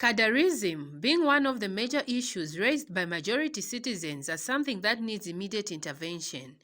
Cadrerism being one of the major issues raised by majority citizens as something that needs immediate intervention,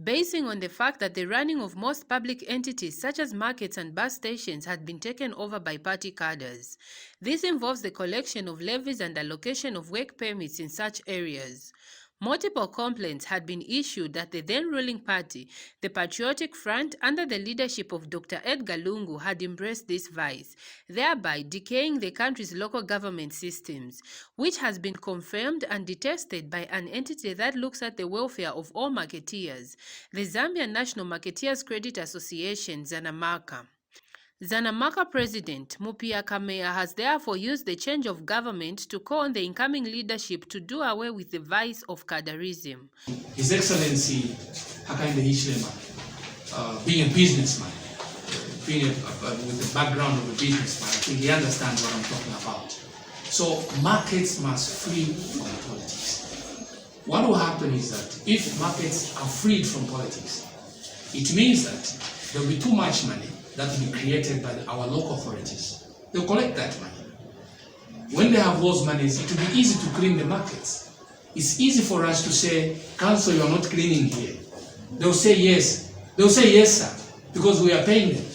basing on the fact that the running of most public entities such as markets and bus stations had been taken over by party cadres. This involves the collection of levies and allocation of work permits in such areas. Multiple complaints had been issued that the then ruling party, the Patriotic Front, under the leadership of Dr. Edgar Lungu, had embraced this vice, thereby decaying the country's local government systems, which has been confirmed and detested by an entity that looks at the welfare of all marketeers, the Zambian National Marketeers Credit Association, ZANAMACA. ZANAMACA President Mupiya Kameya has therefore used the change of government to call on the incoming leadership to do away with the vice of cadrerism. His Excellency Hakainde Hichilema, being a businessman, with the background of a businessman, I think he understands what I'm talking about. So markets must free from politics. What will happen is that if markets are freed from politics, it means that there will be too much money that will be created by our local authorities. They'll collect that money. When they have those monies, it will be easy to clean the markets. It's easy for us to say, Council, you are not cleaning here. They'll say yes. They'll say yes, sir, because we are paying them.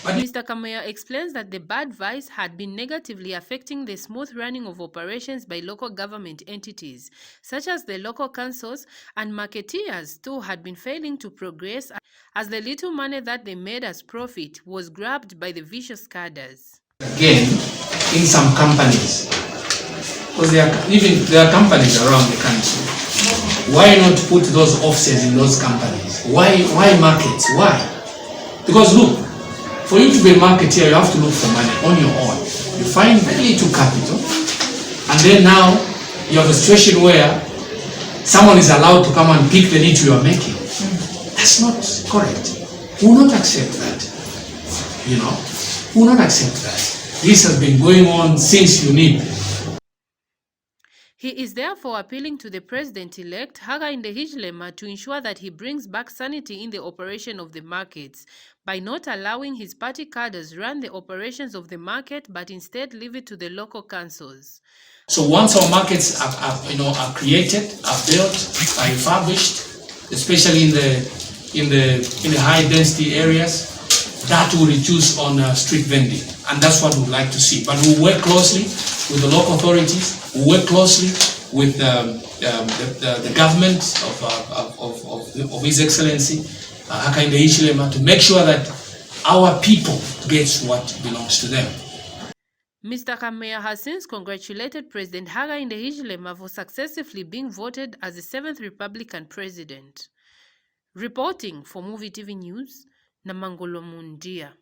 But Mr. Kameya explains that the bad vice had been negatively affecting the smooth running of operations by local government entities, such as the local councils, and marketeers too had been failing to progress as the little money that they made as profit was grabbed by the vicious cadres. Again, in some companies, because there are companies around the country, why not put those offices in those companies? Why markets? Why? Because look, for you to be a marketeer, you have to look for money on your own. You find very little capital, and then now you have a situation where someone is allowed to come and pick the little you are making. That's not correct. We will not accept that. We will not accept that. This has been going on since you need. He is therefore appealing to the president-elect Hakainde Hichilema to ensure that he brings back sanity in the operation of the markets by not allowing his party cadres run the operations of the market, but instead leave it to the local councils. So once our markets are created, are built, are refurbished, especially in the high density areas, that will reduce on street vending, and that's what we'd like to see. But we'll work closely with the local authorities. We'll work closely with the government of His Excellency Hakainde Hichilema to make sure that our people gets what belongs to them. Mr. Kameya has since congratulated President Hakainde Hichilema for successively being voted as the 7th Republican President. Reporting for Movie TV News, Namangolo Mundia.